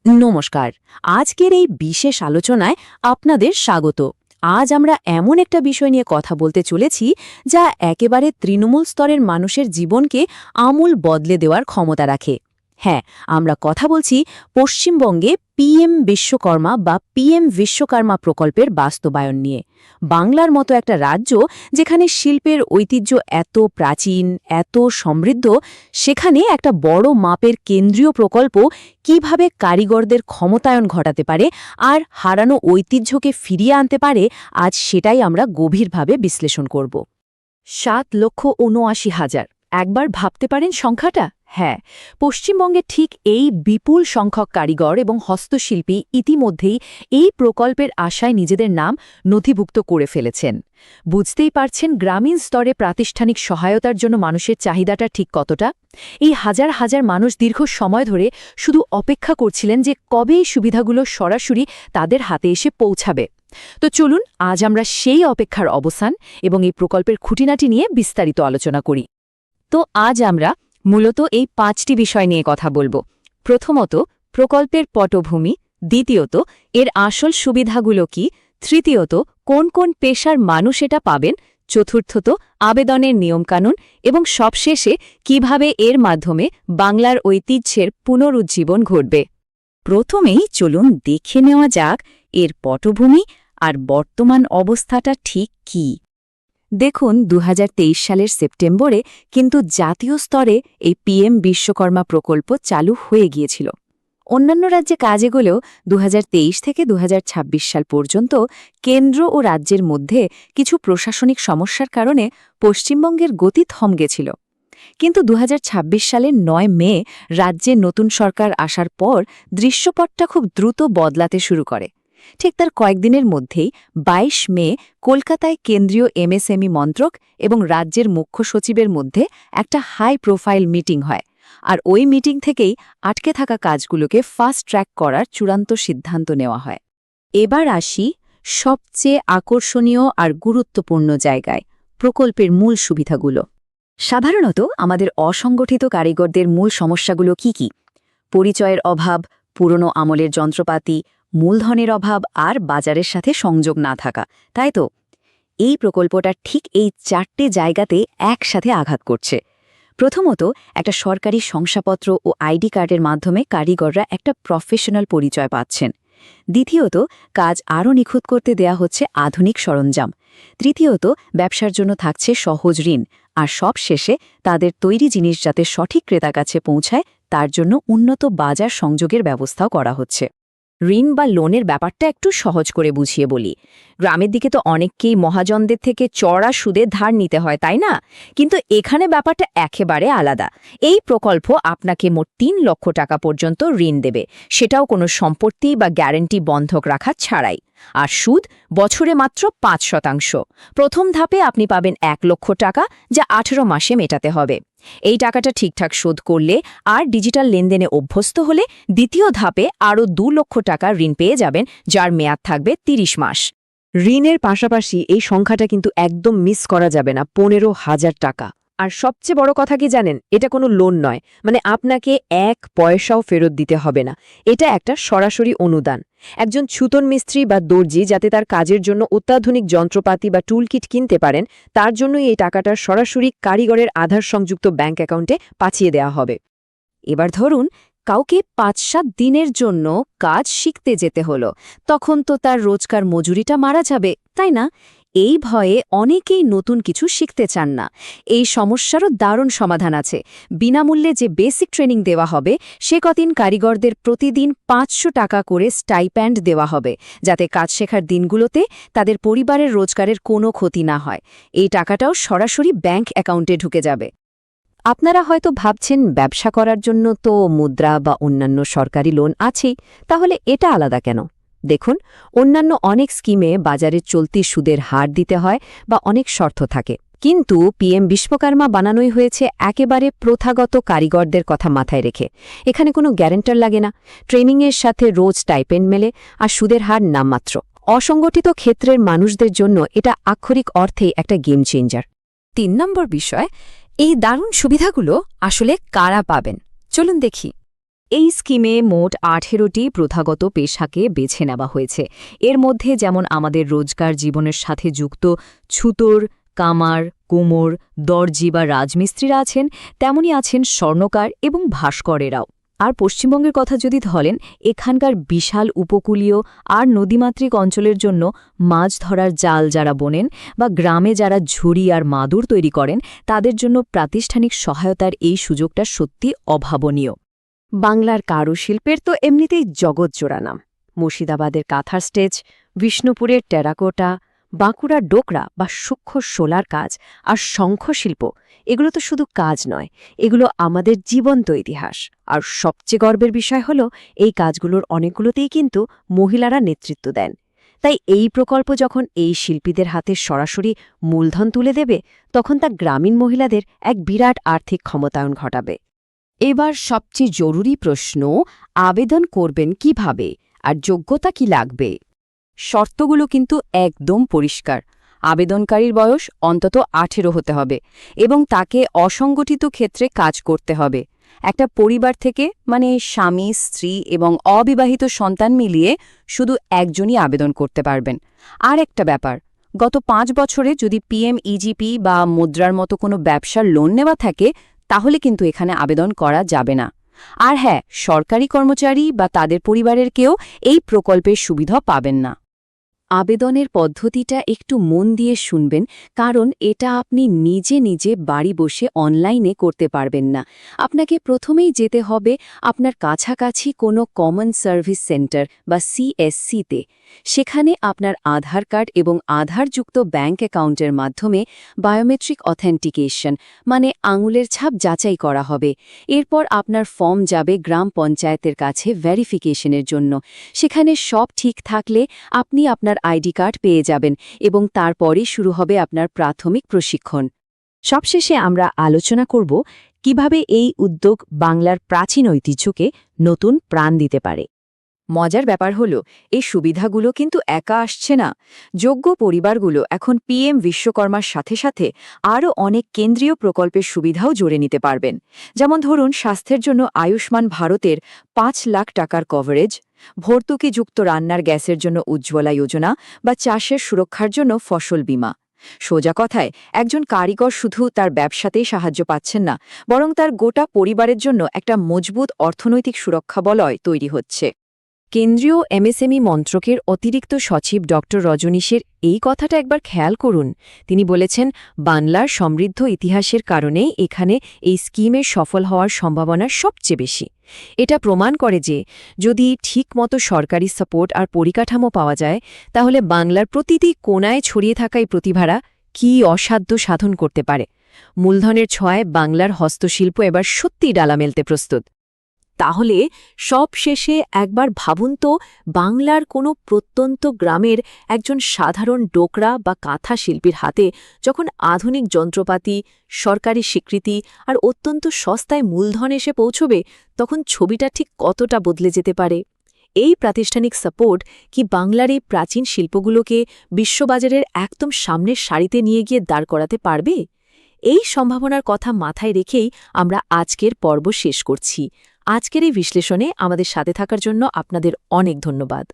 নমস্কার। আজকের এই বিশেষ আলোচনায় আপনাদের স্বাগত। আজ আমরা এমন একটা বিষয় নিয়ে কথা বলতে চলেছি যা একেবারে তৃণমূল স্তরের মানুষের জীবনকে আমূল বদলে দেওয়ার ক্ষমতা রাখে। হ্যাঁ, আমরা কথা বলছি পশ্চিমবঙ্গে পিএম বিশ্বকর্মা বা পিএম বিশ্বকর্মা প্রকল্পের বাস্তবায়ন নিয়ে। বাংলার মতো একটা রাজ্য যেখানে শিল্পের ঐতিহ্য এত প্রাচীন, এত সমৃদ্ধ, সেখানে একটা বড় মাপের কেন্দ্রীয় প্রকল্প কিভাবে কারিগরদের ক্ষমতায়ন ঘটাতে পারে আর হারানো ঐতিহ্যকে ফিরিয়ে আনতে পারে, আজ সেটাই আমরা গভীরভাবে বিশ্লেষণ করব। 7,79,000। একবার ভাবতে পারেন সংখ্যাটা? হ্যাঁ, পশ্চিমবঙ্গে ঠিক এই বিপুল সংখ্যক কারিগর এবং হস্তশিল্পী ইতিমধ্যেই এই প্রকল্পের আশায় নিজেদের নাম নথিভুক্ত করে ফেলেছেন। বুঝতেই পারছেন গ্রামীণ স্তরে প্রাতিষ্ঠানিক সহায়তার জন্য মানুষের চাহিদাটা ঠিক কতটা। এই হাজার হাজার মানুষ দীর্ঘ সময় ধরে শুধু অপেক্ষা করছিলেন যে কবে এই সুবিধাগুলো সরাসরি তাদের হাতে এসে পৌঁছাবে। তো চলুন আজ আমরা সেই অপেক্ষার অবসান এবং এই প্রকল্পের খুঁটিনাটি নিয়ে বিস্তারিত আলোচনা করি। তো আজ আমরা মূলত এই 5টি বিষয় নিয়ে কথা বলবো। প্রথমত, প্রকল্পের পটভূমি; দ্বিতীয়ত, এর আসল সুবিধাগুলো কি; তৃতীয়ত, কোন কোন পেশার মানুষ এটা পাবেন; চতুর্থত, আবেদনের নিয়মকানুন; এবং সবশেষে কিভাবে এর মাধ্যমে বাংলার ঐতিহ্যের পুনরুজ্জীবন ঘটবে। প্রথমেই চলুন দেখে নেওয়া যাক এর পটভূমি আর বর্তমান অবস্থাটা ঠিক কী। দেখুন, 2023 সালের সেপ্টেম্বরে কিন্তু জাতীয় স্তরে এই পিএম বিশ্বকর্মা প্রকল্প চালু হয়ে গিয়েছিল। অন্যান্য রাজ্যে কাজ এগোলেও 2023 থেকে 2026 সাল পর্যন্ত কেন্দ্র ও রাজ্যের মধ্যে কিছু প্রশাসনিক সমস্যার কারণে পশ্চিমবঙ্গের গতি থমকে ছিল। কিন্তু 2026 সালের 9 মে রাজ্যে নতুন সরকার আসার পর দৃশ্যপটটা খুব দ্রুত বদলাতে শুরু করে। ঠিক তার কয়েকদিনের মধ্যেই 22 মে কলকাতায় কেন্দ্রীয় এমএসএমই মন্ত্রক এবং রাজ্যের মুখ্য সচিবের মধ্যে একটা হাই প্রোফাইল মিটিং হয়, আর ওই মিটিং থেকেই আটকে থাকা কাজগুলোকে ফাস্ট ট্র্যাক করার চূড়ান্ত সিদ্ধান্ত নেওয়া হয়। এবার আসি সবচেয়ে আকর্ষণীয় আর গুরুত্বপূর্ণ জায়গায়, প্রকল্পের মূল সুবিধাগুলো। সাধারণত আমাদের অসংগঠিত কারিগরদের মূল সমস্যাগুলো কি কি? পরিচয়ের অভাব, পুরনো আমলের যন্ত্রপাতি, মূলধনের অভাব আর বাজারের সাথে সংযোগ না থাকা, তাই তো? এই প্রকল্পটা ঠিক এই 4টে জায়গাতে একসাথে আঘাত করছে। প্রথমত, একটা সরকারি শংসাপত্র ও আইডি কার্ডের মাধ্যমে কারিগররা একটা প্রফেশনাল পরিচয় পাচ্ছেন। দ্বিতীয়ত, কাজ আরও নিখুঁত করতে দেয়া হচ্ছে আধুনিক সরঞ্জাম। তৃতীয়ত, ব্যবসার জন্য থাকছে সহজ ঋণ। আর সব শেষে তাদের তৈরি জিনিস যাতে সঠিক ক্রেতার কাছে পৌঁছায় তার জন্য উন্নত বাজার সংযোগের ব্যবস্থাও করা হচ্ছে। ঋণ বা লোনের ব্যাপারটা একটু সহজ করে বুঝিয়ে বলি। গ্রামের দিকে তো অনেককেই মহাজনদের থেকে চড়া সুদে ধার নিতে হয়, তাই না? কিন্তু এখানে ব্যাপারটা একেবারে আলাদা। এই প্রকল্প আপনাকে মোট 3 লক্ষ টাকা পর্যন্ত ঋণ দেবে, সেটাও কোনো সম্পত্তি বা গ্যারান্টি বন্ধক রাখা ছাড়াই। আর সুদ বছরে মাত্র 5%। প্রথম ধাপে আপনি পাবেন 1 লক্ষ টাকা, যা 18 মাসে মেটাতে হবে। এই টাকাটা ঠিকঠাক শোধ করলে আর ডিজিটাল লেনদেনে অভ্যস্ত হলে দ্বিতীয় ধাপে আরও 2 লক্ষ টাকা ঋণ পেয়ে যাবেন, যার মেয়াদ থাকবে 30 মাস। ঋণের পাশাপাশি এই সংখ্যাটা কিন্তু একদম মিস করা যাবে না, 15,000 টাকা। আর সবচেয়ে বড় কথা কি জানেন? এটা কোনো লোন নয়, মানে আপনাকে 1 পয়সাও ফেরত দিতে হবে না। এটা একটা সরাসরি অনুদান। একজন ছুতন মিস্ত্রি বা দর্জি যাতে তার কাজের জন্য অত্যাধুনিক যন্ত্রপাতি বা টুলকিট কিনতে পারেন, তার জন্যই এই টাকাটা সরাসরি কারিগরের আধার সংযুক্ত ব্যাংক অ্যাকাউন্টে পাঠিয়ে দেওয়া হবে। এবার ধরুন কাউকে 5-7 দিনের জন্য কাজ শিখতে যেতে হলো, তখন তো তার রোজকার মজুরিটা মারা যাবে, তাই না? এই ভয়ে অনেকেই নতুন কিছু শিখতে চান না। এই সমস্যারও দারুণ সমাধান আছে। বিনামূল্যে যে বেসিক ট্রেনিং দেওয়া হবে, সে কদিন কারিগরদের প্রতিদিন 500 টাকা করে স্টাইপ্যান্ড দেওয়া হবে, যাতে কাজ শেখার দিনগুলোতে তাদের পরিবারের রোজগারের কোনো ক্ষতি না হয়। এই টাকাটাও সরাসরি ব্যাংক অ্যাকাউন্টে ঢুকে যাবে। আপনারা হয়তো ভাবছেন, ব্যবসা করার জন্য তো মুদ্রা বা অন্যান্য সরকারি লোন আছেই, তাহলে এটা আলাদা কেন? দেখুন, অন্যান্য অনেক স্কিমে বাজারে চলতি সুদের হার দিতে হয় বা অনেক শর্ত থাকে, কিন্তু পিএম বিশ্বকর্মা বানানোই হয়েছে একেবারে প্রথাগত কারিগরদের কথা মাথায় রেখে। এখানে কোনো গ্যারেন্টার লাগে না, ট্রেনিংয়ের সাথে রোজ স্টাইপেন্ড মেলে, আর সুদের হার নামমাত্র। অসংগঠিত ক্ষেত্রের মানুষদের জন্য এটা আক্ষরিক অর্থেই একটা গেম চেঞ্জার। 3 নম্বর বিষয়, এই দারুণ সুবিধাগুলো আসলে কারা পাবেন? চলুন দেখি। এই স্কিমে মোট 18টি প্রথাগত পেশাকে বেছে নেওয়া হয়েছে। এর মধ্যে যেমন আমাদের রোজকার জীবনের সাথে যুক্ত ছুতোর, কামার, কুমোর, দর্জি বা রাজমিস্ত্রিরা আছেন, তেমনি আছেন স্বর্ণকার এবং ভাস্করেরাও। আর পশ্চিমবঙ্গের কথা যদি ধরেন, এখানকার বিশাল উপকূলীয় আর নদীমাতৃক অঞ্চলের জন্য মাছ ধরার জাল যারা বোনেন বা গ্রামে যারা ঝুড়ি আর মাদুর তৈরি করেন, তাদের জন্য প্রাতিষ্ঠানিক সহায়তার এই সুযোগটা সত্যি অভাবনীয়। বাংলার কারুশিল্পের তো এমনিতেই জগৎজোড়া নাম। মুর্শিদাবাদের কাঁথার স্টেজ, বিষ্ণুপুরের টেরাকোটা, বাঁকুড়ার ডোকরা বা সূক্ষ্ম শোলার কাজ আর শঙ্খশিল্প, এগুলো তো শুধু কাজ নয়, এগুলো আমাদের জীবন্ত ইতিহাস। আর সবচেয়ে গর্বের বিষয় হল, এই কাজগুলোর অনেকগুলোতেই কিন্তু মহিলারা নেতৃত্ব দেন। তাই এই প্রকল্প যখন এই শিল্পীদের হাতে সরাসরি মূলধন তুলে দেবে, তখন তা গ্রামীণ মহিলাদের এক বিরাট আর্থিক ক্ষমতায়ন ঘটাবে। এবার সবচেয়ে জরুরি প্রশ্ন, আবেদন করবেন কিভাবে আর যোগ্যতা কি লাগবে? শর্তগুলো কিন্তু একদম পরিষ্কার। আবেদনকারীর বয়স অন্তত 18 হতে হবে এবং তাকে অসংগঠিত ক্ষেত্রে কাজ করতে হবে। একটা পরিবার থেকে, মানে স্বামী, স্ত্রী এবং অবিবাহিত সন্তান মিলিয়ে শুধু একজনই আবেদন করতে পারবেন। আর একটা ব্যাপার, গত 5 বছরে যদি পিএমইজিপি বা মুদ্রার মতো কোনো ব্যবসার লোন নেওয়া থাকে, তাহলে কিন্তু এখানে আবেদন করা যাবে না। আর হ্যাঁ, সরকারি কর্মচারী বা তাদের পরিবারের কেউ এই প্রকল্পের সুবিধা পাবেন না। আবেদনের পদ্ধতিটা একটু মন দিয়ে শুনবেন, কারণ এটা আপনি নিজে নিজে বাড়ি বসে অনলাইনে করতে পারবেন না। আপনাকে প্রথমেই যেতে হবে আপনার কাছাকাছি কোনো কমন সার্ভিস সেন্টার বা সিএসসিতে। সেখানে আপনার আধার কার্ড এবং আধারযুক্ত ব্যাঙ্ক অ্যাকাউন্টের মাধ্যমে বায়োমেট্রিক অথেন্টিকেশন, মানে আঙুলের ছাপ যাচাই করা হবে। এরপর আপনার ফর্ম যাবে গ্রাম পঞ্চায়েতের কাছে ভেরিফিকেশনের জন্য। সেখানে সব ঠিক থাকলে আপনি আপনার আইডি কার্ড পেয়ে যাবেন এবং তারপরই শুরু হবে আপনার প্রাথমিক প্রশিক্ষণ। সবশেষে আমরা আলোচনা করব কিভাবে এই উদ্যোগ বাংলার প্রাচীন ঐতিহ্যকে নতুন প্রাণ দিতে পারে। মজার ব্যাপার হলো, এই সুবিধাগুলো কিন্তু একা আসছে না। যোগ্য পরিবারগুলো এখন পিএম বিশ্বকর্মার সাথে সাথে আরও অনেক কেন্দ্রীয় প্রকল্পের সুবিধাও জোরে নিতে পারবেন। যেমন ধরুন, স্বাস্থ্যের জন্য আয়ুষ্মান ভারতের 5 লাখ টাকার কভারেজ, ভর্তুকিযুক্ত রান্নার গ্যাসের জন্য উজ্জ্বলা যোজনা বা চাষের সুরক্ষার জন্য ফসল বীমা। সোজা কথায়, একজন কারিগর শুধু তার ব্যবসাতেই সাহায্য পাচ্ছেন না, বরং তার গোটা পরিবারের জন্য একটা মজবুত অর্থনৈতিক সুরক্ষা বলয় তৈরি হচ্ছে। কেন্দ্রীয় এমএসএমই মন্ত্রকের অতিরিক্ত সচিব ড রজনীশের এই কথাটা একবার খেয়াল করুন। তিনি বলেছেন, বাংলার সমৃদ্ধ ইতিহাসের কারণেই এখানে এই স্কিমের সফল হওয়ার সম্ভাবনা সবচেয়ে বেশি। এটা প্রমাণ করে যে যদি ঠিকমতো সরকারি সাপোর্ট আর পরিকাঠামো পাওয়া যায়, তাহলে বাংলার প্রতিটি কোণায় ছড়িয়ে থাকা এই প্রতিভারা কী অসাধ্য সাধন করতে পারে। মূলধনের ছোঁয়ায় বাংলার হস্তশিল্প এবার সত্যিই ডালা মেলতে প্রস্তুত। তাহলে সব শেষে একবার ভাবুন তো, বাংলার কোনো প্রত্যন্ত গ্রামের একজন সাধারণ ডোকরা বা কাঁথা শিল্পীর হাতে যখন আধুনিক যন্ত্রপাতি, সরকারি স্বীকৃতি আর অত্যন্ত সস্তায় মূলধন এসে পৌঁছবে, তখন ছবিটা ঠিক কতটা বদলে যেতে পারে। এই প্রাতিষ্ঠানিক সাপোর্ট কি বাংলার এই প্রাচীন শিল্পগুলোকে বিশ্ববাজারের একদম সামনের সারিতে নিয়ে গিয়ে দাঁড় করাতে পারবে? এই সম্ভাবনার কথা মাথায় রেখেই আমরা আজকের পর্ব শেষ করছি। আজকের এই বিশ্লেষণে আমাদের সাথে থাকার জন্য আপনাদের অনেক ধন্যবাদ।